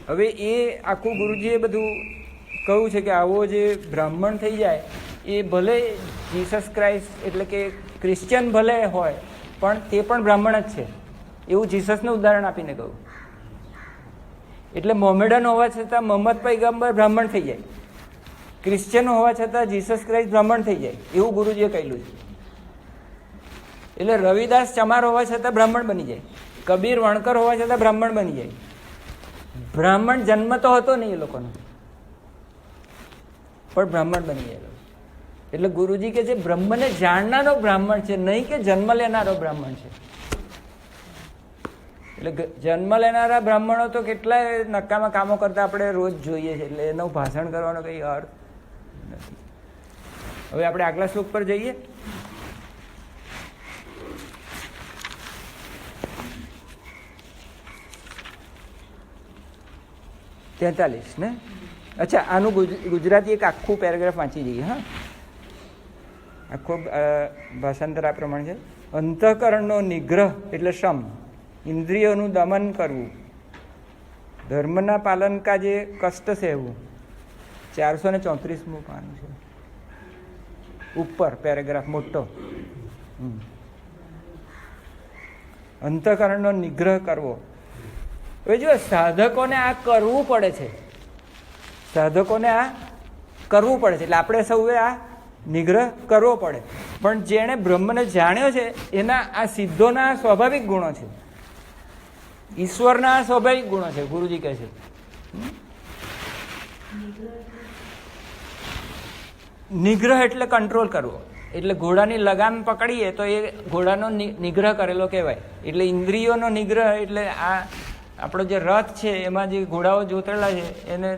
હવે એ આખું ગુરુજીએ બધું કહ્યું છે કે આવો જે બ્રાહ્મણ થઈ જાય એ ભલે જીસસ ક્રાઇસ્ટ એટલે કે ક્રિશ્ચિયન ભલે હોય પણ તે પણ બ્રાહ્મણ જ છે, એવું જીસસનું ઉદાહરણ આપીને કહ્યું. એટલે મોમેડન હોવા છતાં મોહમ્મદ પૈગંબર બ્રાહ્મણ થઈ જાય, ક્રિશ્ચિયન હોવા છતાં જીસસ ક્રાઇસ્ટ બ્રાહ્મણ થઈ જાય, એવું ગુરુજીએ કહેલું છે. એટલે રવિદાસ ચમાર હોવા છતાં બ્રાહ્મણ બની જાય, કબીર વણકર હોવા છતાં બ્રાહ્મણ બની જાય. બ્રાહ્મણ જન્મ તો હતો નહીં એ લોકોનો, પણ બ્રાહ્મણ બની જાય. એટલે ગુરુજી કે જે બ્રહ્મને જાણનારો બ્રાહ્મણ છે, નહીં કે જન્મ લેનારો બ્રાહ્મણ છે. એટલે જન્મ લેનારા બ્રાહ્મણો તો કેટલાય નકામા કામો કરતા આપણે રોજ જોઈએ છીએ, એટલે એનું ભાષણ કરવાનો કંઈ અર્થ નથી. હવે આપણે આગલા શ્લોક પર જઈએ. તેતાલીસ ને, અચ્છા આનું ગુજરાતી એક આખું પેરેગ્રાફ વાંચી જઈએ. હા, આખો ભાષાંતર આ પ્રમાણે છે. અંતઃકરણનો નિગ્રહ એટલે શમ, ઇન્દ્રિયોનું દમન કરવું, ધર્મના પાલન કાજે કષ્ટ સહેવું. 434મું પાનું છે, ઉપર પેરેગ્રાફ મોટો. અંતઃકરણનો નિગ્રહ કરવો. હવે જો સાધકોને આ કરવું પડે છે, સાધકોને આ કરવું પડે છે, એટલે આપણે સૌએ આ નિગ્રહ કરવો પડે. પણ જેણે બ્રહ્મને જાણ્યો છે એના આ સિદ્ધોના સ્વાભાવિક ગુણો છે, ઈશ્વરના સ્વાભાવિક ગુણો છે. ગુરુજી કહે છે નિગ્રહ એટલે કંટ્રોલ કરવો. એટલે ઘોડાની લગામ પકડીએ તો એ ઘોડાનો નિગ્રહ કરેલો કહેવાય. એટલે ઇન્દ્રિયોનો નિગ્રહ એટલે આ આપણો જે રથ છે એમાં જે ઘોડાઓ જોતરેલા છે એને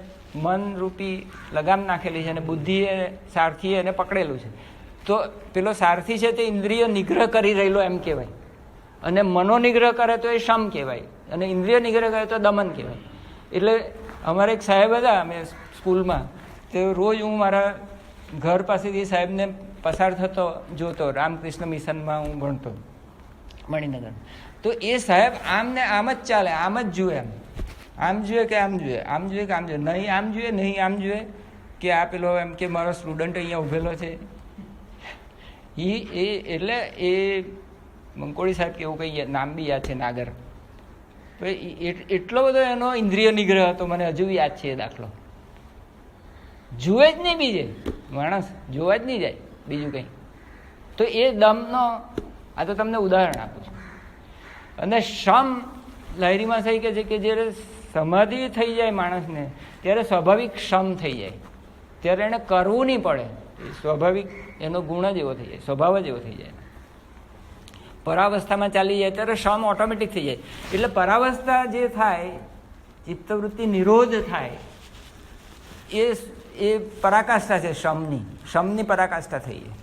મન રૂપી લગામ નાખેલી છે અને બુદ્ધિએ સારથીએ એને પકડેલું છે. તો પેલો સારથી છે તે ઇન્દ્રિય નિગ્રહ કરી રહેલો એમ કહેવાય, અને મનોનિગ્રહ કરે તો એ શમ કહેવાય, અને ઇન્દ્રિય નિગ્રહ કરે તો દમન કહેવાય. એટલે અમારે એક સાહેબ હતા અમે સ્કૂલમાં, તે રોજ હું મારા ઘર પાસેથી સાહેબને પસાર થતો જોતો. રામકૃષ્ણ મિશનમાં હું ભણતો મણિનગર. તો એ સાહેબ આમ ને આમ જ ચાલે, આમ જ જુએ, આમ જુએ કે આમ જુએ, આમ જુએ કે આમ જુએ, નહીં આમ જુએ નહીં આમ જુએ કે આ પેલો એમ કે મારો સ્ટુડન્ટ અહીંયા ઊભેલો છે. એટલે એ મંકોળી સાહેબ કે એવું કંઈ નામ બી યાદ છે, નાગર. તો એટલો બધો એનો ઇન્દ્રિય નિગ્રહ હતો, મને હજુ યાદ છે એ દાખલો. જુએ જ નહીં બીજે, માણસ જોવા જ નહીં જાય બીજું કંઈ. તો એ દમનો આ તો તમને ઉદાહરણ આપું છું. અને શમ લહેરીમાં થઈ કે છે કે જ્યારે સમાધિ થઈ જાય માણસને ત્યારે સ્વાભાવિક શમ થઈ જાય, ત્યારે એને કરવું નહીં પડે, સ્વાભાવિક એનો ગુણ જ એવો થઈ જાય, સ્વભાવ જ એવો થઈ જાય. પરાવસ્થામાં ચાલી જાય ત્યારે શમ ઓટોમેટિક થઈ જાય. એટલે પરાવસ્થા જે થાય, ચિત્તવૃત્તિ નિરોધ થાય, એ પરાકાષ્ઠા છે શમની પરાકાષ્ઠા થઈ જાય.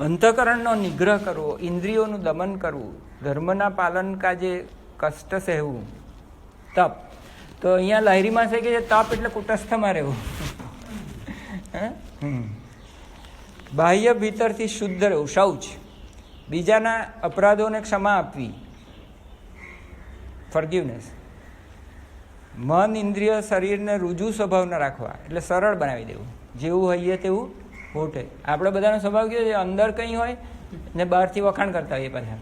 અંતઃકરણનો નિગ્રહ કરવો, ઇન્દ્રિયોનું દમન કરવું, ધર્મના પાલન કાજે કષ્ટ સહેવું, તપ. તો અહીંયા લહેરીમાં છે કે તપ એટલે કુટસ્થમાં રહેવું. બાહ્ય ભીતરથી શુદ્ધ રહેવું, શૌચ. બીજાના અપરાધોને ક્ષમા આપવી, ફોરગિવનેસ. મન ઇન્દ્રિય શરીરને રુજુ સ્વભાવના રાખવા, એટલે સરળ બનાવી દેવું, જેવું હોઈએ તેવું ખોટે. આપણે બધાનો સ્વભાવ કેવો છે, અંદર કંઈ હોય ને બહારથી વખાણ કરતા હોઈએ પાછા.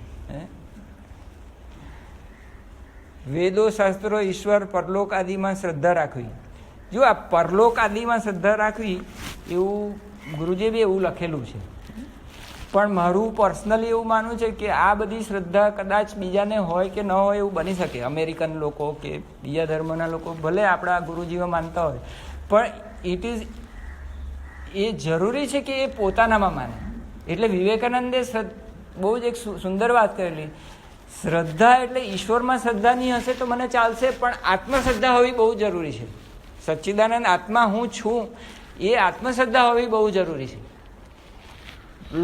વેદો શાસ્ત્રો ઈશ્વર પરલોક આદિમાં શ્રદ્ધા રાખવી. જો આ પરલોક આદિમાં શ્રદ્ધા રાખવી એવું ગુરુજીએ બી એવું લખેલું છે, પણ મારું પર્સનલી એવું માનવું છે કે આ બધી શ્રદ્ધા કદાચ બીજાને હોય કે ન હોય એવું બની શકે. અમેરિકન લોકો કે બીજા ધર્મના લોકો ભલે આપણા ગુરુજીઓ માનતા હોય, પણ ઇટ ઇઝ એ જરૂરી છે કે એ પોતાનામાં માને. એટલે વિવેકાનંદે બહુ જ એક સુંદર વાત કરેલી, શ્રદ્ધા એટલે ઈશ્વરમાં શ્રદ્ધા નહીં હશે તો મને ચાલશે, પણ આત્મશ્રદ્ધા હોવી બહુ જરૂરી છે. સચ્ચિદાનંદ આત્મા હું છું એ આત્મશ્રદ્ધા હોવી બહુ જરૂરી છે.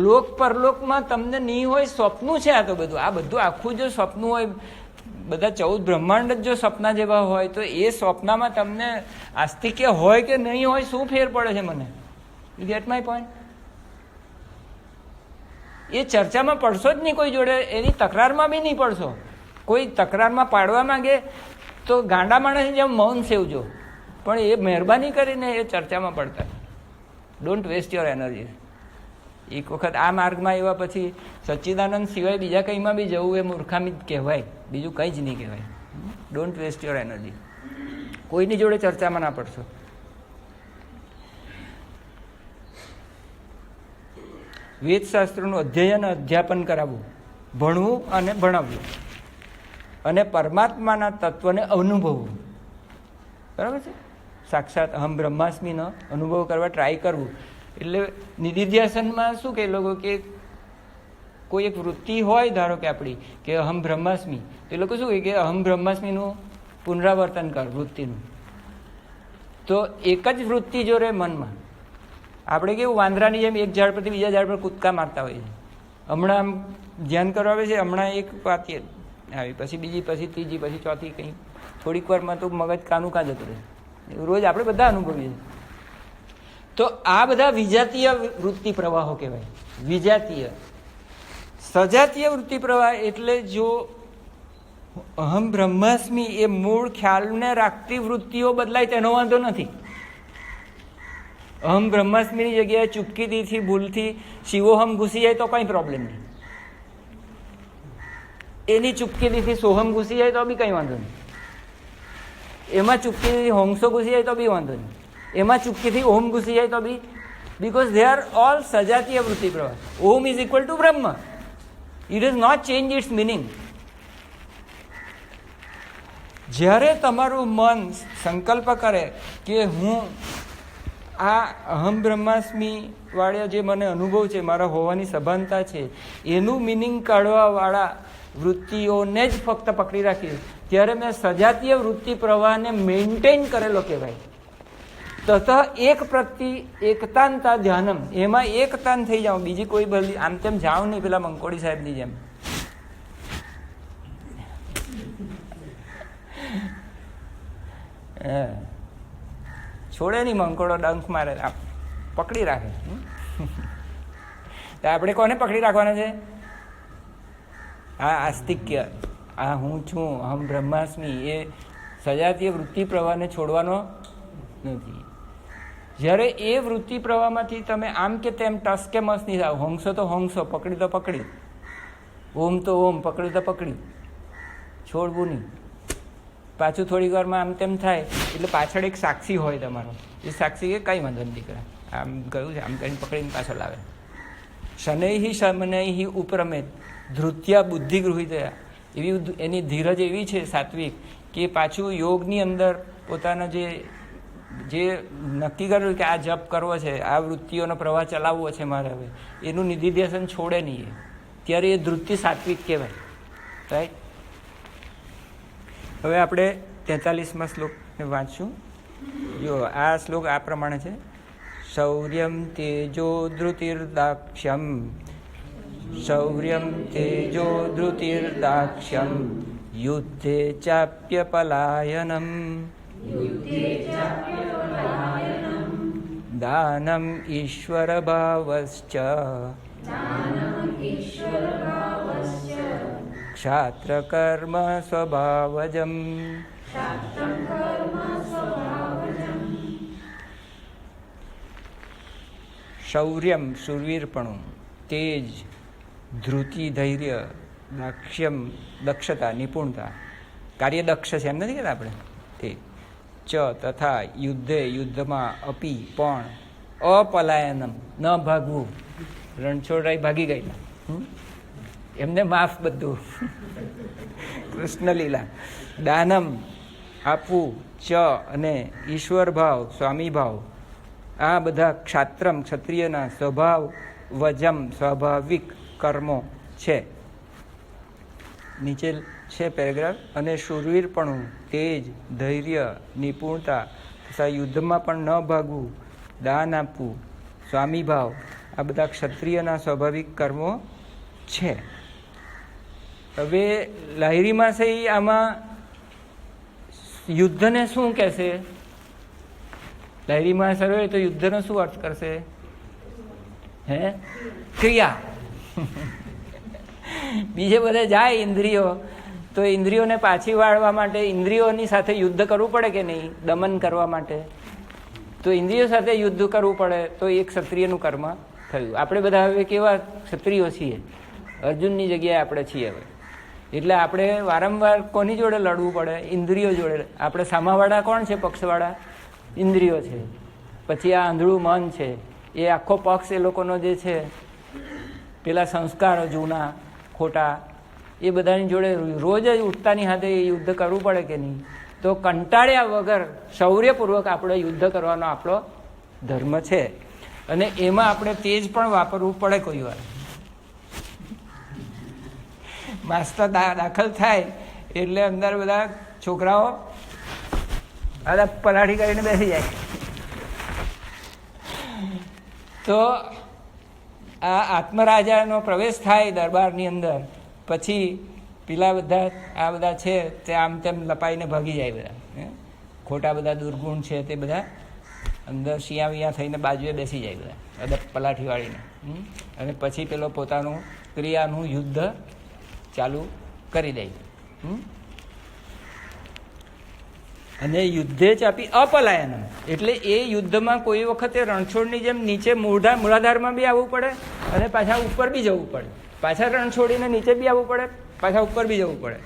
લોક પરલોકમાં તમને નહીં હોય, સ્વપ્નું છે આ તો બધું. આ બધું આખું જો સ્વપ્નું હોય, બધા 14 બ્રહ્માંડ જ જો સપના જેવા હોય, તો એ સ્વપ્નમાં તમને આસ્તિક્ય હોય કે નહીં હોય શું ફેર પડે છે મને? You get my point? એ ચર્ચામાં પડશો જ નહીં કોઈ જોડે, એની તકરારમાં બી નહીં પડશો. કોઈ તકરારમાં પાડવા માંગે તો ગાંડા માણસની જેમ મૌન સેવજો, પણ એ મહેરબાની કરીને એ ચર્ચામાં પડતા. Don't waste your energy. એક વખત આ માર્ગમાં એવા પછી સચ્ચિદાનંદ સિવાય બીજા કંઈમાં બી જવું એ મૂર્ખામી જ કહેવાય, બીજું કંઈ જ નહીં કહેવાય. Don't waste your energy. કોઈની જોડે ચર્ચામાં ના પડશો. વેદશાસ્ત્રોનું અધ્યયન અધ્યાપન કરાવવું, ભણવું અને ભણાવવું, અને પરમાત્માના તત્વને અનુભવવું. બરાબર છે? સાક્ષાત અહમ બ્રહ્માસ્મીનો અનુભવ કરવા ટ્રાય કરવું. એટલે નિધિધ્યાસનમાં શું કે લોકો કે કોઈ એક વૃત્તિ હોય, ધારો કે આપણી કે અહમ બ્રહ્માસ્મી, તો એ લોકો શું કહે કે અહમ બ્રહ્માસ્મીનું પુનરાવર્તન કર વૃત્તિનું. તો એક જ વૃત્તિ જો રહે મનમાં, આપણે કેવું વાંદરાની જેમ એક ઝાડ પરથી બીજા ઝાડ પર કૂદકા મારતા હોઈએ છીએ. હમણાં આમ ધ્યાન કરવા આવે છે, હમણાં એક વાત આવી, પછી બીજી, પછી ત્રીજી, પછી ચોથી, કંઈ થોડીક વારમાં તો મગજ કાનું કાં જતું રહે. રોજ આપણે બધા અનુભવીએ છીએ. તો આ બધા વિજાતીય વૃત્તિ પ્રવાહો કહેવાય. વિજાતીય. સજાતીય વૃત્તિ પ્રવાહ એટલે જો અહમ બ્રહ્માસ્મી એ મૂળ ખ્યાલને રાખતી વૃત્તિઓ બદલાય તેનો વાંધો નથી. અહમ બ્રહ્માસ્મીની જગ્યાએ ચૂપકીથી ભૂલથી શિવોહમ ઘૂસી જાય તો કંઈ પ્રોબ્લેમ નહીં. એની ચૂપકીથી સોહમ ઘૂસી જાય તો બી કંઈ વાંધો નહીં. એમાં ચૂપકીથી હોંગસો ઘૂસી જાય તો બી વાંધો નહીં. એમાં ચૂપકીથી ઓમ ઘૂસી જાય તો બી, બિકોઝ દે આર ઓલ સજાતીય વૃત્તિ પ્રવાહ. Om is equal to Brahm. It is not change its meaning. જ્યારે તમારું મન સંકલ્પ કરે કે હું આ અહમ બ્રહ્માસ્મી વાળા જે મને અનુભવ છે, મારા હોવાની સભાનતા છે, એનું મિનિંગ કાઢવાવાળા વૃત્તિઓને જ ફક્ત પકડી રાખી, ત્યારે મેં સજાતીય વૃત્તિ પ્રવાહને મેન્ટેન કરેલો કહેવાય. તથા એક પ્રતિ એકતાંતા ધ્યાનમ, એમાં એકતાન થઈ જાઓ, બીજી કોઈ બધી આમ તેમ જાઓ નહીં પેલા મંકોડી સાહેબની જેમ. છોડે નહીં, મંકોડો ડંખ મારે, પકડી રાખે. તો આપણે કોને પકડી રાખવાના છે? આ આસ્તિક્ય, આ હું છું, અહમ બ્રહ્માસ્મી, એ સજાતીય વૃત્તિ પ્રવાહને છોડવાનો નથી. જ્યારે એ વૃત્તિ પ્રવાહમાંથી તમે આમ કે તેમ ટસ કે મસ નહીં થાવ, હોંગસો તો હોંગસો, પકડી તો પકડી, ઓમ તો ઓમ, પકડી તો પકડી, છોડવું નહીં. પાછું થોડીક વારમાં આમ તેમ થાય એટલે પાછળ એક સાક્ષી હોય તમારો, એ સાક્ષી કે કંઈ વાંધો નહીં દીકરા, આમ ગયું છે, આમ કરીને પકડીને પાછળ લાવે. શનૈહિ શમનૈહિ ઉપરમેત ધૃત્યા બુદ્ધિ ગૃહિતયા, એવી એની ધીરજ એવી છે સાત્વિક કે પાછું યોગની અંદર પોતાના જે નક્કી કર્યું કે આ જપ કરવો છે, આ વૃત્તિઓનો પ્રવાહ ચલાવવો છે મારે, હવે એનું નિધિધ્યાસન છોડે નહીં, ત્યારે એ ધૃતિ સાત્વિક કહેવાય. રાઈટ. હવે આપણે 43મા શ્લોકને વાંચશું. જો આ શ્લોક આ પ્રમાણે છે: શૌર્યમ તેજો ધૃતિર્દાક્ષ્યમ, શૌર્યમ તેજો ધૃતિર્દાક્ષ્યમ, યુદ્ધે ચાપ્ય પલાયનમ, દાનમ ઈશ્વર ભાવશ્ચ, ક્ષાત્ર કર્મ સ્વભાવજમ. શૌર્યમ શૂરવીરપણું, તેજ ધૃતિ ધૈર્ય, દાક્ષ્યમ દક્ષતા નિપુણતા, કાર્યદક્ષ છે એમ નથી કહેતા આપણે તે, ચ તથા યુદ્ધે યુદ્ધમાં, અપી પણ, અપલાયનમ ન ભાગવું, રણછોડરાય ભાગી ગયેલા, એમને માફ બધું, કૃષ્ણ લીલા. દાનમ આપવું, ચ અને ઈશ્વર ભાવ સ્વામી ભાવ, આ બધા ક્ષાત્રમ ક્ષત્રિયના સ્વભાવ, વજમ સ્વાભાવિક કર્મો છે. નીચે છે પેરેગ્રાફ. અને શૂરવીરપણું, તેજ ધૈર્ય નિપુણતા તથા યુદ્ધમાં પણ ન ભાગવું, દાન આપવું, સ્વામી ભાવ, આ બધા ક્ષત્રિયના સ્વાભાવિક કર્મો છે. હવે લાહિરીમાં છે આમાં યુદ્ધને શું કહેશે? લાહિરીમાં સર્વે તો યુદ્ધનો શું અર્થ કરશે? હે, ક્રિયા. બીજે બધે જાય ઇન્દ્રિયો તો ઇન્દ્રિયોને પાછી વાળવા માટે ઇન્દ્રિયોની સાથે યુદ્ધ કરવું પડે કે નહીં? દમન કરવા માટે તો ઇન્દ્રિયો સાથે યુદ્ધ કરવું પડે. તો એક ક્ષત્રિયનું કર્મ થયું. આપણે બધા હવે કેવા ક્ષત્રિયો છીએ? અર્જુનની જગ્યાએ આપણે છીએ હવે. એટલે આપણે વારંવાર કોની જોડે લડવું પડે? ઇન્દ્રિયો જોડે. આપણે સામાવાળા કોણ છે? પક્ષવાળા ઇન્દ્રિયો છે. પછી આ આંધળું મન છે, એ આખો પક્ષ એ લોકોનો જે છે, પેલા સંસ્કારો જૂના ખોટા, એ બધાની જોડે રોજ જ ઉઠતાની સાથે યુદ્ધ કરવું પડે કે નહીં? તો કંટાળ્યા વગર શૌર્યપૂર્વક આપણે યુદ્ધ કરવાનો આપણો ધર્મ છે. અને એમાં આપણે તેજ પણ વાપરવું પડે. કોઈ વાર માસ્ટર દાખલ થાય એટલે અંદર બધા છોકરાઓ બધા પલાઠી કરીને બેસી જાય. તો આ આત્મરાજાનો પ્રવેશ થાય દરબારની અંદર, પછી પેલા બધા આ બધા છે તે આમ તેમ લપાઈને ભાગી જાય. બધા ખોટા બધા દુર્ગુણ છે તે બધા અંદર શિયા વિયા થઈને બાજુએ બેસી જાય બધા પલાઠી વાળીને. અને પછી પેલો પોતાનું ક્રિયાનું યુદ્ધ ચાલુ કરી દે. અને યુદ્ધે ચાપી અપલાયનમ, એટલે એ યુદ્ધમાં કોઈ વખતે રણછોડની જેમ નીચે મૂળાધારમાં બી આવવું પડે અને પાછા ઉપર બી જવું પડે. પાછા રણ છોડીને નીચે બી આવવું પડે, પાછા ઉપર બી જવું પડે.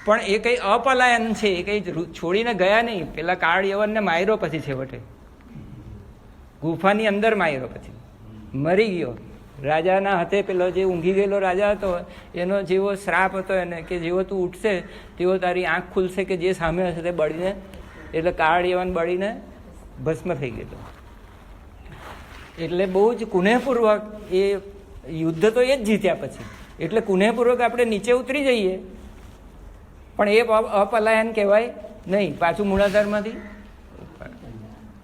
પણ એ કંઈ અપલાયન છે, એ કંઈ છોડીને ગયા નહીં. પેલા કાળ યવનને માર્યો પછી છેવટે ગુફાની અંદર માર્યો, પછી મરી ગયો. રાજાના હાથે પેલો જે ઊંઘી ગયેલો રાજા હતો એનો જેવો શ્રાપ હતો એને, કે જેવો તું ઉઠશે તેવો તારી આંખ ખુલશે કે જે સામે હશે તે બળીને, એટલે કાળ યવન બળીને ભસ્મ થઈ ગયેલો. એટલે બહુ જ કુનેહપૂર્વક એ યુદ્ધ તો એ જ જીત્યા પછી. એટલે કુનેહપૂર્વક આપણે નીચે ઉતરી જઈએ પણ એ અપલાયન કહેવાય નહીં. પાછું મૂળાધારમાંથી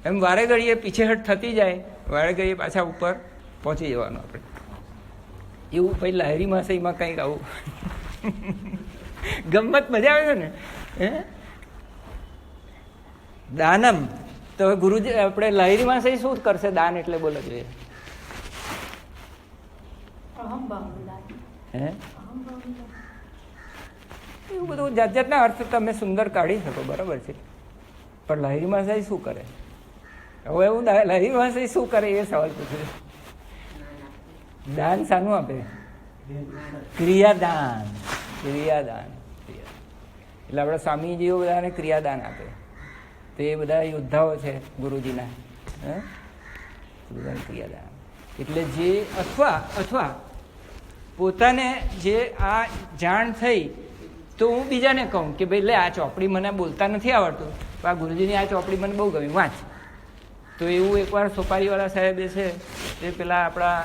એમ વારે ઘડીએ પીછેહટ થતી જાય, વારે ઘડીએ પાછા ઉપર પહોંચી જવાનું આપણે. એવું પછી લહેરી માસઈમાં કંઈક આવું ગમત મજા આવે છે ને. દાનમ તો ગુરુજી આપણે લહેરી માસઈ શું કરશે? દાન એટલે બોલો જોઈએ. એવું બધું જાત જાતના અર્થ તમે સુંદર કાઢી શકો, બરાબર છે. પણ લહેરી માસાઈ શું કરે? હવે એવું લહેરી માસાઈ શું કરે એ સવાલ પૂછ્યો. દાન શાનું આપે? ક્રિયાદાન. ક્રિયાદાન એટલે આપણા સ્વામીજીઓ બધાને ક્રિયાદાન આપે. તો એ બધા યોદ્ધાઓ છે ગુરુજીના. ક્રિયાદાન એટલે જે અથવા પોતાને જે આ જાણ થઈ તો હું બીજાને કહું કે ભાઈ લે આ ચોપડી મને બોલતા નથી આવડતું, આ ગુરુજીની આ ચોપડી મને બહુ ગમી, વાંચ. તો એવું એકવાર સોપારીવાળા સાહેબે છે એ પેલા આપણા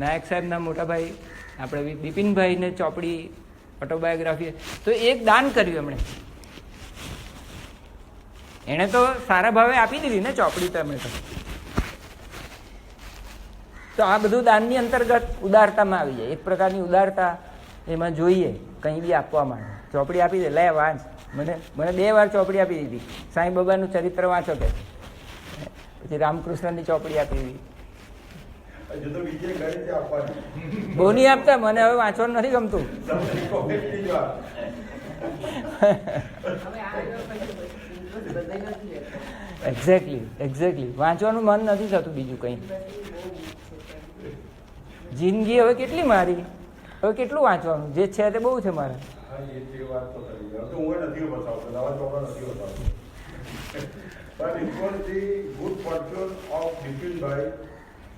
નાયક સાહેબના મોટા ભાઈ આપણે બિપિનભાઈને ચોપડી ઓટોબાયોગ્રાફી, તો એક દાન કર્યું એમણે. એણે તો સારા ભાવે આપી દીધી ને ચોપડી. તો એમણે તો આ બધું દાનની અંતર્ગત ઉદારતામાં આવી જાય. એક પ્રકારની ઉદારતા એમાં જોઈએ કંઈ બી આપવા માટે. ચોપડી આપી દે, લે વાંચ. મને 2 વાર ચોપડી આપી દીધી. સાંઈ બાબાનું ચરિત્ર વાંચો કે, પછી રામકૃષ્ણની ચોપડી આપી દીધી. બહુ નહીં આપતા, મને હવે વાંચવાનું નથી ગમતું. એક્ઝેક્ટલી વાંચવાનું મન નથી થતું. બીજું કંઈ જિંદગી હવે કેટલી મારી, હવે કેટલું વાંચવાનું? જે છે તે બહુ છે મારે.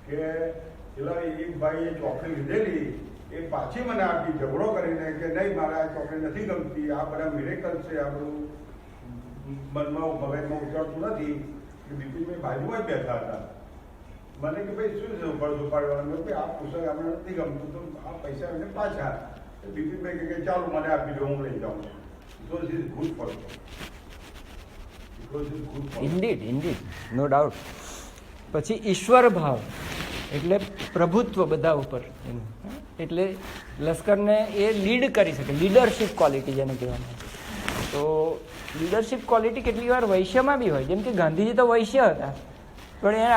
કે પેલા એક ભાઈએ ચોકડી લીધેલી, એ પાછી મને આપી ઝઘડો કરીને કે નહીં મારે આ ચોકડી નથી ગમતી, આ બધા મિરેકલ છે, આ બધું મનમાં મગજમાં ઉતરતું નથી. બિપિનભાઈ બાજુમાં જ બેઠા હતા. મને કે ભાઈ શું છે ઉપાડવાનું? કે આ પુસ્તક આપણે નથી ગમતું તો આ પૈસા એને પાછા. બિપિનભાઈ કે ચાલો મને આપી દો, હું લઈ જાઉં. Because is good for indeed no doubt. પછી ઈશ્વર ભાવ એટલે પ્રભુત્વ બધા ઉપર. એટલે લશ્કરને એ લીડ કરી શકે, લીડરશિપ ક્વોલિટી જેને કહેવામાં. તો લીડરશિપ ક્વોલિટી કેટલી વાર વૈશ્યમાં બી હોય. જેમ કે ગાંધીજી તો વૈશ્ય હતા પણ એને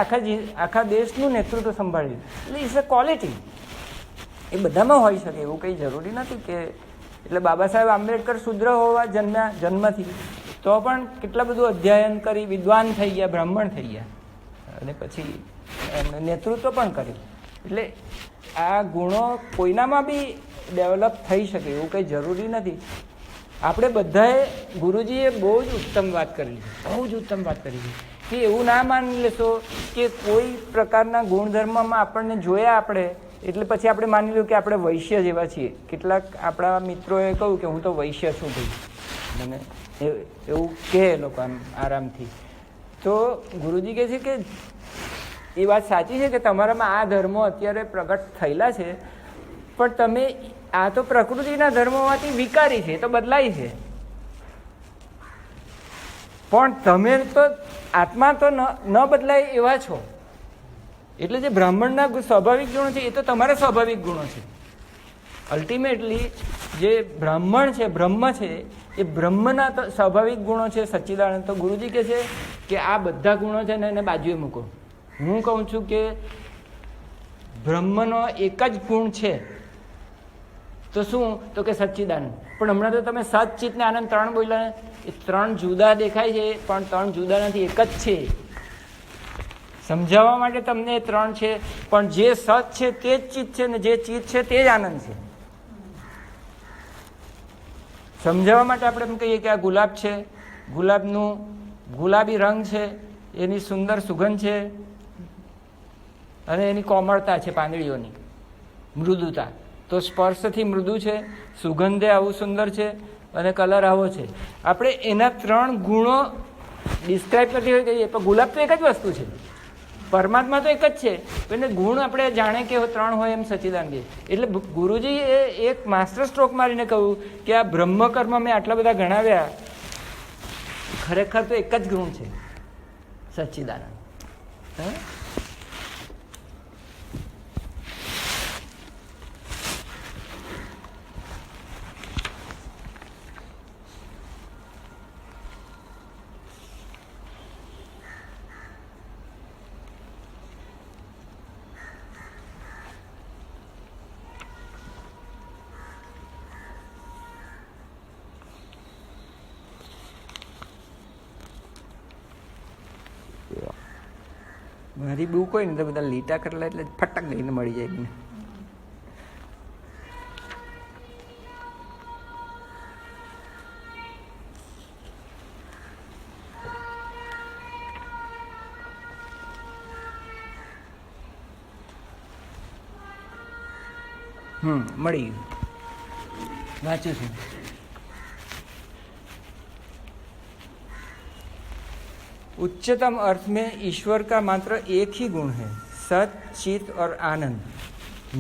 આખા દેશનું નેતૃત્વ સંભાળ્યું. એટલે ઇટ્સ અ ક્વોલિટી. એ બધામાં હોઈ શકે, એવું કંઈ જરૂરી નથી કે એટલે બાબા સાહેબ આંબેડકર શૂદ્ર હોવા જન્મથી, તો પણ કેટલા બધું અધ્યયન કરી વિદ્વાન થઈ ગયા, બ્રાહ્મણ થઈ ગયા, અને પછી એમણે નેતૃત્વ પણ કર્યું. એટલે આ ગુણો કોઈનામાં બી ડેવલપ થઈ શકે એવું કંઈ જરૂરી નથી. આપણે બધાએ, ગુરુજીએ બહુ જ ઉત્તમ વાત કરી છે, બહુ જ ઉત્તમ વાત કરી છે કે એવું ના માની લેશો કે કોઈ પ્રકારના ગુણધર્મમાં આપણને જોયા આપણે એટલે પછી આપણે માની લો કે આપણે વૈશ્ય જેવા છીએ. કેટલાક આપણા મિત્રોએ કહ્યું કે હું તો વૈશ્ય છું ભાઈ, મને એવું કહે લોકો આમ આરામથી. તો ગુરુજી કહે છે કે એ વાત સાચી છે કે તમારામાં આ ધર્મો અત્યારે પ્રગટ થયેલા છે, પણ તમે આ તો પ્રકૃતિના ધર્મોમાંથી વિકારી છે, તો બદલાય છે, પણ તમે તો આત્મા તો ન બદલાય એવા છો. એટલે જે બ્રાહ્મણના સ્વાભાવિક ગુણો છે એ તો તમારા સ્વાભાવિક ગુણો છે. અલ્ટિમેટલી જે બ્રાહ્મણ છે, બ્રહ્મ છે, એ બ્રહ્મના તો સ્વાભાવિક ગુણો છે સચ્ચિદાનંદ. તો ગુરુજી કહે છે કે આ બધા ગુણો છે ને એને બાજુએ મૂકો. હું કહું છું કે બ્રહ્મનો એક જ ગુણ છે, તો શું? તો કે સચ્ચિદાનંદ. પણ હમણાં તો તમે સત, ચિત્ત ને આનંદ 3 બોલ્યા, એ 3 જુદા દેખાય છે, પણ 3 જુદા નથી, એક જ છે. સમજાવવા માટે તમને 3 છે, પણ જે સત છે તે જ ચિત્ત છે, ને જે ચિત્ત છે તે જ આનંદ છે. સમજાવવા માટે આપણે એમ કહીએ કે આ ગુલાબ છે, ગુલાબનું ગુલાબી રંગ છે, એની સુંદર સુગંધ છે, અને એની કોમળતા છે, પાંદડીઓની મૃદુતા. તો સ્પર્શથી મૃદુ છે, સુગંધે આવું સુંદર છે, અને કલર આવો છે. આપણે એના 3 ગુણો ડિસ્ક્રાઇબ કરતી હોય કહીએ, પણ ગુલાબ તો એક જ વસ્તુ છે, પરમાત્મા તો એક જ છે, એને ગુણ આપણે જાણે કે 3 હોય એમ સચ્ચિદાનંદ. એટલે ગુરુજીએ એક માસ્ટર સ્ટ્રોક મારીને કહ્યું કે આ બ્રહ્મકર્મ મેં આટલા બધા ગણાવ્યા, ખરેખર તો એક જ ગુણ છે, સચ્ચિદાનંદ. મારી બુક હોય ને તો બધા લીટા કરેલા એટલે ફટક લઈને મળી જાય મને. મળી ગયું, વાંચું છું. उच्चतम अर्थ में ईश्वर का मात्र एक ही गुण है, सत, चित और आनंद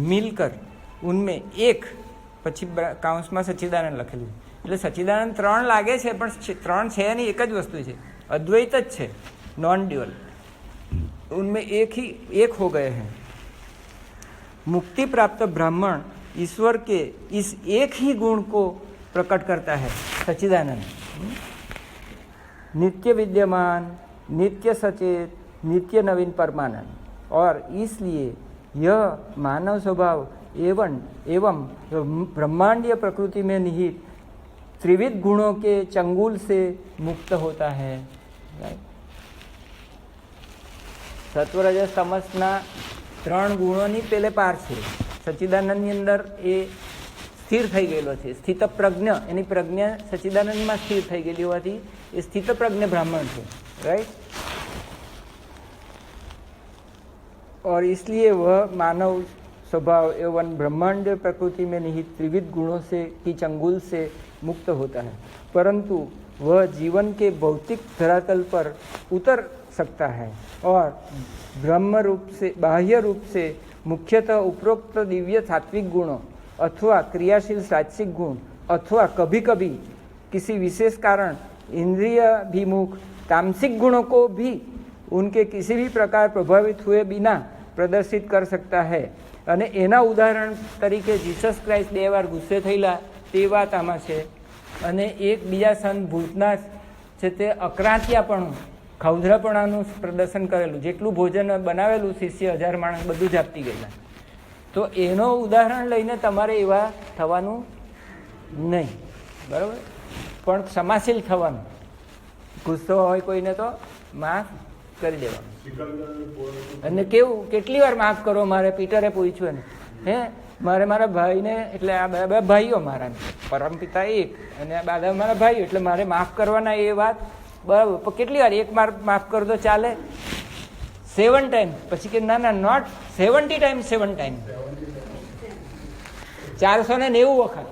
मिलकर उनमें एक, પછી કાઉન્સમાં સચ્ચિદાનંદ લખેલું. એટલે સચ્ચિદાનંદ 3 લાગે છે, પણ 3 છે નહીં, એક જ વસ્તુ છે, અદ્વૈત જ છે, नॉन ड्यूअल. उनमें एक हो गए हैं. मुक्ति प्राप्त ब्राह्मण ईश्वर के इस एक ही गुण को प्रकट करता है, सच्चिदानंद. नित्य विद्यमान, नित्य सचेत, नित्य नवीन परमानंद. और इसलिए यह मानव स्वभाव एवं ब्रह्मांडीय प्रकृति में निहित त्रिविध गुणों के चंगुल से मुक्त होता है. સત્વરજસ તમસના 3 ગુણોની પેલે પાર છે. સચ્ચિદાનંદની અંદર એ સ્થિર થઈ ગયેલો છે, સ્થિત પ્રજ્ઞ. એની પ્રજ્ઞા સચ્ચિદાનંદમાં સ્થિર થઈ ગયેલી હોવાથી એ સ્થિત પ્રજ્ઞ બ્રાह्मण છે, राइट. और इसलिए वह मानव स्वभाव एवं ब्रह्मांड प्रकृति में निहित त्रिविध गुणों से की चंगुल से मुक्त होता है, परंतु वह जीवन के भौतिक धरातल पर उतर सकता है और ब्रह्म रूप से, बाह्य रूप से मुख्यतः उपरोक्त दिव्य सात्विक गुणों अथवा क्रियाशील सात्विक गुण अथवा कभी कभी किसी विशेष कारण इंद्रियाभिमुख तामसिक गुणों को भी उनके किसी भी प्रकार प्रभावित हुए बिना प्रदर्शित कर सकता है. અને એના ઉદાહરણ તરીકે જીસસ ક્રાઇસ્ટ 2 વાર ગુસ્સે થયેલા તે વાત આમાં છે. અને એક બીજા સંત ભૂતના છે તે અક્રાંતિયાપણું, ખૌધરાપણાનું પ્રદર્શન કરેલું. જેટલું ભોજન બનાવેલું શિષ્ય 1000 માણસ બધું જ આપતી ગયેલા. તો એનો ઉદાહરણ લઈને તમારે એવા થવાનું નહીં, બરાબર. પણ ક્ષમાશીલ થવાનું, ગુસ્સો હોય કોઈને તો માફ કરી દેવાનું. અને કેવું, કેટલી વાર માફ કરો? મારે પીટરે પૂછ્યું ને, મારે મારા ભાઈને, એટલે આ બધા ભાઈઓ મારા, પરમપિતા એક અને આ બધા મારા ભાઈઓ, એટલે મારે માફ કરવાના, એ વાત બરાબર. પણ કેટલી વાર? એક વાર માફ કરો તો ચાલે? 7 ટાઈમ? પછી કે ના, નોટ 70 ટાઈમ 7 ટાઈમ, 490 વખત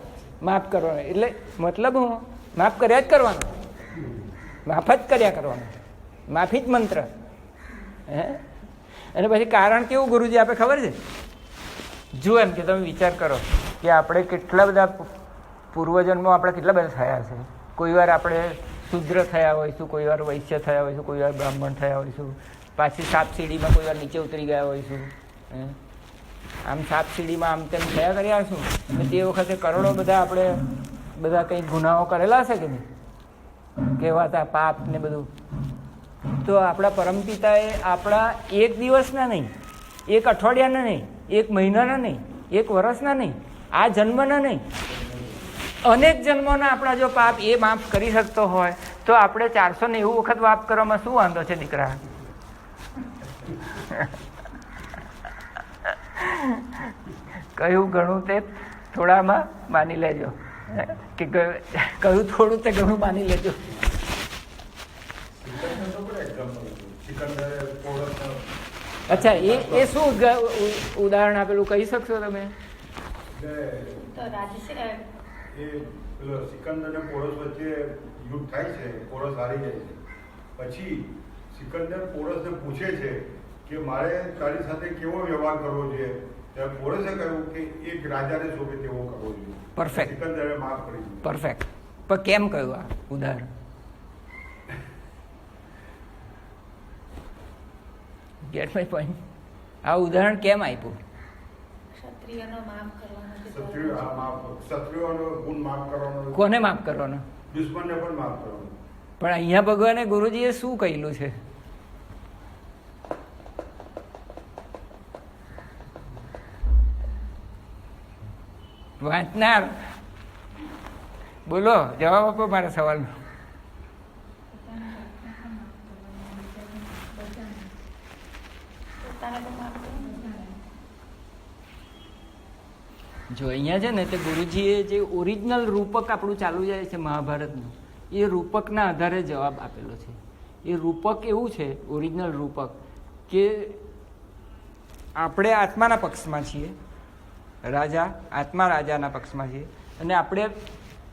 માફ કરવાનો. એટલે મતલબ હું માફ કર્યા જ કરવાનું, માફ જ કર્યા કરવાનું, માફી જ મંત્ર. અને પછી કારણ કેવું ગુરુજી આપે ખબર છે? જુઓ, એમ કે તમે વિચાર કરો કે આપણે કેટલા બધા પૂર્વજન્મો આપણે કેટલા બધા થયા છે. કોઈ વાર આપણે શુદ્ર થયા હોઈશું, કોઈ વાર વૈશ્ય થયા હોઈશું, કોઈ વાર બ્રાહ્મણ થયા હોઈશું, પાછી સાપ સીડીમાં કોઈ વાર નીચે ઉતરી ગયા હોઈશું. આમ સાપ સીડીમાં આમ તેમ થયા કર્યા છું. અને તે વખતે કરોડો બધા આપણે બધા કંઈ ગુનાઓ કરેલા હશે કે નહીં, કહેવાતા પાપ ને બધું. તો આપણા પરમપિતાએ આપણા એક દિવસના નહીં, એક અઠવાડિયાના નહીં, એક મહિનાના નહીં, એક વર્ષના નહીં, આ જન્મના નહીં, અનેક જન્મોના આપણા જો પાપ એ માફ કરી શકતો હોય તો આપણે 490 વખત માફ કરવામાં શું વાંધો છે દીકરા? કહ્યું ઘણું તે થોડામાં માની લેજો, કે કહ્યું થોડું તે ઘણું માની લેજો. અચ્છા, એ શું ઉદાહરણ આપેલું કહી શકશો તમે? સિકંદર અને પોરસ વચ્ચે યુદ્ધ થાય છે, પોરસ હારી જાય છે. પછી સિકંદર પોરસને પૂછે છે કે મારે તારી સાથે કેવો વ્યવહાર કરવો જોઈએ. ત્યારે પોરસે કહ્યું કે એક રાજાને શોભે તેવો કરવો જોઈએ. પરફેક્ટ. સિકંદરે માફ કરી દીધું. પરફેક્ટ. પણ કેમ કહ્યું આ ઉદાહરણ? Gate my point. આ ઉદાહરણ કેમ આપ્યું? કોને માફ કરવાનો? દુશ્મનને પણ માફ કરવાનો. પણ અહીંયા ભગવાને ગુરુજીએ શું કહેલું છે? વાંચનાર બોલો, જવાબ આપો મારા સવાલનો. જો અહીંયા છે ને તે ગુરુજીએ જે ઓરિજિનલ રૂપક આપણું ચાલુ જાય છે મહાભારતનું, એ રૂપકના આધારે જવાબ આપેલો છે. એ રૂપક એવું છે, ઓરિજિનલ રૂપક, કે આપણે આત્માના પક્ષમાં છીએ, રાજા આત્મા રાજાના પક્ષમાં છીએ, અને આપણે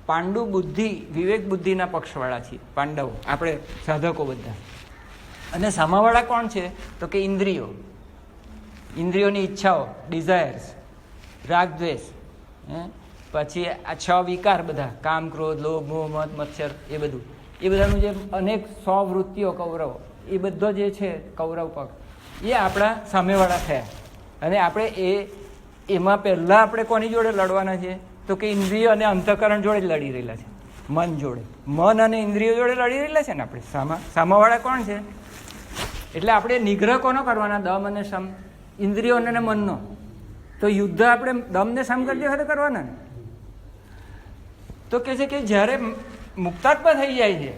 પાંડુ બુદ્ધિ વિવેક બુદ્ધિના પક્ષવાળા છીએ. પાંડવો આપણે સાધકો બધા. અને સામાવાળા કોણ છે? તો કે ઇન્દ્રિયો, ઇન્દ્રિયોની ઈચ્છાઓ, ડિઝાયર્સ, રાગ દ્વેષ, પછી આ 6 વિકાર બધા, કામ ક્રોધ લોભ મોહ મદ મત્સર, એ બધું, એ બધાનું જે અનેક 100 વૃત્તિઓ કૌરવો, એ બધો જે છે કૌરવ પક્ષ, એ આપણા સામેવાળા થયા. અને આપણે એમાં પહેલાં આપણે કોની જોડે લડવાના છે? તો કે ઇન્દ્રિય અને અંતઃકરણ જોડે જ લડી રહેલા છે, મન જોડે. મન અને ઇન્દ્રિયો જોડે લડી રહેલા છે ને આપણે. સામાવાળા કોણ છે? એટલે આપણે નિગ્રહ કોનો કરવાના? દમ અને સમ, ઇન્દ્રિયો અને મનનો. તો યુદ્ધ આપણે દમને સમ કરતી વખતે કરવાના ને. તો કે છે કે જ્યારે મુક્તાત્મા થઈ જાય છે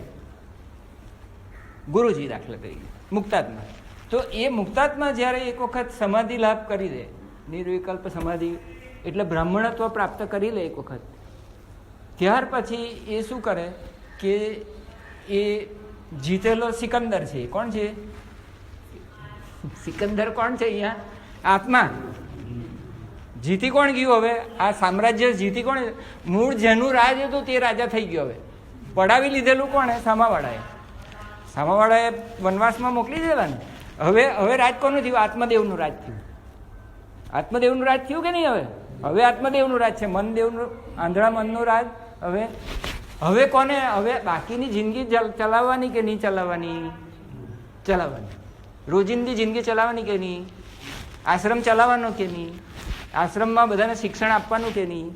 ગુરુજી, દાખલા તરીકે મુક્તાત્મા, તો એ મુક્તાત્મા જ્યારે એક વખત સમાધિ લાભ કરી દે, નિર્વિકલ્પ સમાધિ એટલે બ્રાહ્મણત્વ પ્રાપ્ત કરી લે એક વખત, ત્યાર પછી એ શું કરે કે એ જીતેલો સિકંદર છે. કોણ છે સિકંદર? કોણ છે અહીંયા? આત્મા. જીતી કોણ ગયું? હવે આ સામ્રાજ્ય જીતી કોણ? મૂળ જેનું રાજ હતું તે રાજા થઈ ગયો. હવે પડાવી લીધેલું કોણે? સામાવાળાએ. સામાવાળાએ વનવાસમાં મોકલી દીધેલા ને. હવે રાજ કોનું થયું? આત્મદેવનું રાજ થયું. આત્મદેવનું રાજ થયું કે નહીં? હવે આત્મદેવનું રાજ છે. મનદેવનું, આંધળા મનનું રાજ. હવે કોને? હવે બાકીની જિંદગી ચલાવવાની કે નહીં ચલાવવાની? ચલાવવાની. રોજિંદી જિંદગી ચલાવવાની કે નહીં? આશ્રમ ચલાવવાનો કે નહીં? આશ્રમમાં બધાને શિક્ષણ આપવાનું કે નહીં?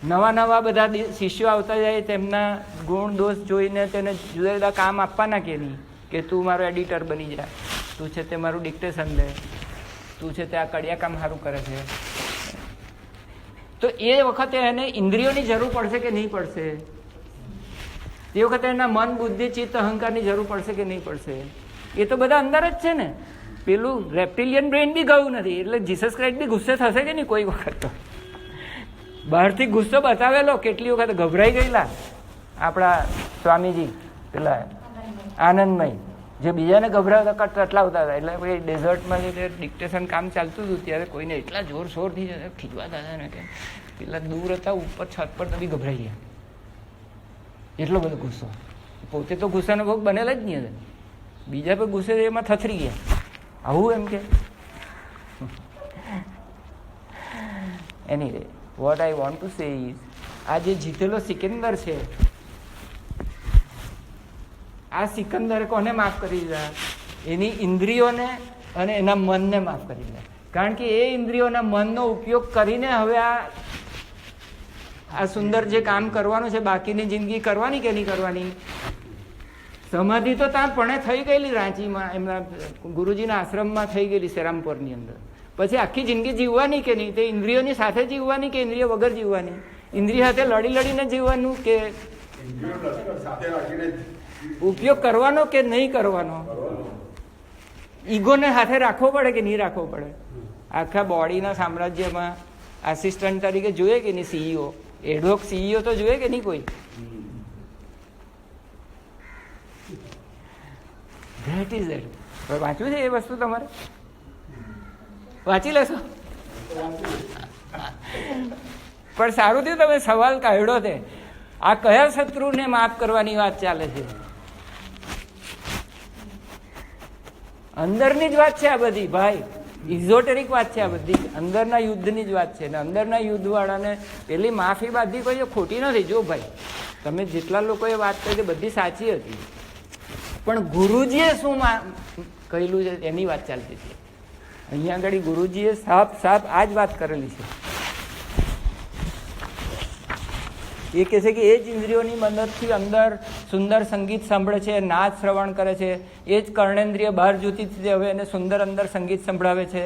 નવા બધા શિષ્યો આવતા જાય, તેમના ગુણ દોષ જોઈને તેને જુદા જુદા કામ આપવાના કે નહીં? કે તું મારો એડિટર બની જા, તું છે તે મારું ડિક્ટેશન લે, તું છે તે આ કડિયા કામ સારું કરે છે. તો એ વખતે એને ઇન્દ્રિયોની જરૂર પડશે કે નહીં પડશે? એ વખતે એના મન, બુદ્ધિ, ચિત્ત, અહંકારની જરૂર પડશે કે નહીં પડશે? એ તો બધા અંદર જ છે ને. પેલું રેપ્ટિલિયન બ્રેઇન બી ગયું નથી, એટલે જીસસ ક્રાઇસ્ટ બી ગુસ્સે થશે કે નહીં કોઈ વખત? તો બહારથી ગુસ્સો બતાવેલો, કેટલી વખત ગભરાઈ ગયેલા આપણા સ્વામીજી, પેલા આનંદમય, જે બીજાને ગભરાવતા ટટલાવતા હતા. એટલે પછી ડેઝર્ટમાં જે ડિક્ટેશન કામ ચાલતું હતું ત્યારે કોઈને એટલા જોરશોરથી ખીચવાતા હતા ને કે પેલા દૂર હતા, ઉપર છત પર તો બી ગભરાઈ ગયા. એટલો બધો ગુસ્સો. પોતે તો ગુસ્સાનો ભોગ બનેલા જ નહીં હતા, બીજા પર ગુસ્સે એમાં થથરી ગયા. આવું એમ કે એની what I want to say is, આ જે જીતેલો સિકંદર છે, આ સિકંદરે કોને માફ કરી દીધા? એની ઇન્દ્રિયોને અને એના મનને માફ કરી દીધા. કારણ કે એ ઇન્દ્રિયોના મનનો ઉપયોગ કરીને હવે આ સુંદર જે કામ કરવાનું છે, બાકીની જિંદગી કરવાની કે નહીં કરવાની? સમાધિ તો ત્યાં પણ થઈ ગયેલી રાંચીમાં, એમના ગુરુજીના આશ્રમમાં થઈ ગયેલી સેરામપુરની અંદર. પછી આખી જિંદગી જીવવાની કે નહીં? તે ઇન્દ્રિયોની સાથે જીવવાની કે ઇન્દ્રિયો વગર જીવવાની? ઇન્દ્રિય સાથે લડી લડીને જીવવાનું કે ઉપયોગ કરવાનો કે નહીં કરવાનો? ઈગોને હાથે રાખવો પડે કે નહીં રાખવો પડે? આખા બોડીના સામ્રાજ્યમાં આસિસ્ટન્ટ તરીકે જોઈએ કે નહીં? સીઈઓ, એડહોક સીઈઓ તો જોઈએ કે નહીં કોઈ? That is that. વાંચવું છે એ વસ્તુ? તમારે વાંચી લેશો? પણ સારું થયું તમે સવાલ કાઢ્યો છે. આ કયા શત્રુને માફ કરવાની વાત ચાલે છે? અંદરની જ વાત છે આ બધી ભાઈ, ઇઝોટેરિક વાત છે આ બધી, અંદરના યુદ્ધની જ વાત છે. ને અંદરના યુદ્ધવાળાને પેલી માફી બાધી કોઈ ખોટી નથી. જો ભાઈ, તમે જેટલા લોકોએ વાત કરી તે બધી સાચી હતી, પણ ગુરુજીએ શું કહેલું છે એની વાત ચાલતી હતી. અહીંયા આગળ ગુરુજીએ સાફ સાફ આ જ વાત કરેલી છે. એ કહે છે કે એ જ ઇન્દ્રિયોની મદદથી અંદર સુંદર સંગીત સાંભળે છે, નાદ શ્રવણ કરે છે. એ જ કર્ણેન્દ્રિય બહાર જોતી હવે એને સુંદર અંદર સંગીત સંભળાવે છે.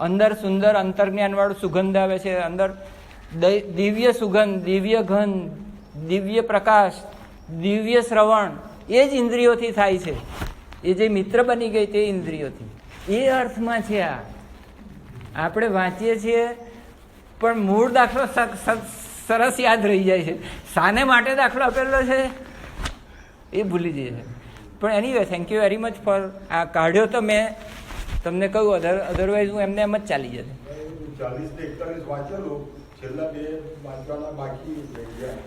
અંદર સુંદર અંતર્જ્ઞાનવાળું સુગંધ આવે છે, અંદર દિવ્ય સુગંધ, દિવ્ય ગંધ, દિવ્ય પ્રકાશ, દિવ્ય શ્રવણ એ જ ઇન્દ્રિયોથી થાય છે. એ જે મિત્ર બની ગઈ તે ઇન્દ્રિયોથી. એ અર્થમાં છે આ. આપણે વાંચીએ છીએ પણ મૂળ દાખલો સરસ યાદ રહી જાય છે. શાને માટે દાખલો આપેલો છે એ ભૂલી જઈએ છે. પણ anyway thank you very much for આ કાઢ્યો તો મેં તમને કહ્યું, અધરવાઇઝ હું એમને એમ જ ચાલી જશે. 40 ને 41 વાંચેલું, છેલ્લા 2 વાંચવાના બાકી રહી ગયા.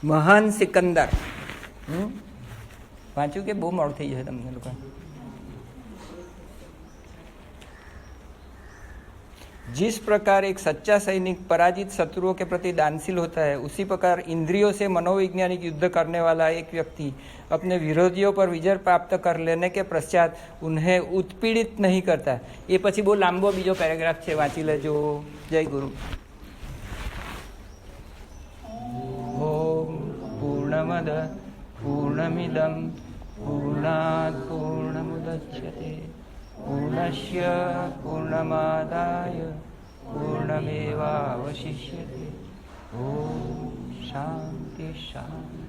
મહાન સિકંદર વાંચ્યું કે બહુ મોડું થઈ જશે તમને લોકો? जिस प्रकार एक सच्चा सैनिक पराजित शत्रुओं के प्रति दानशील होता है, उसी प्रकार इंद्रियों से मनोवैज्ञानिक युद्ध करने वाला एक व्यक्ति अपने विरोधियों पर विजय प्राप्त कर लेने के पश्चात उन्हें उत्पीड़ित नहीं करता. ये પછી બહુ લાંબો બીજો પેરેગ્રાફ છે, વાંચી લેજો. જય ગુરુ. ઓમ પૂર્ણમદ પૂર્ણમિદં પૂર્ણાત પૂર્ણમુદચ્યતે પૂર્ણસ્ય પૂર્ણમાદાય પૂર્ણમેવાવશિષ્યતે. ઓમ શાંતિ શાંતિ.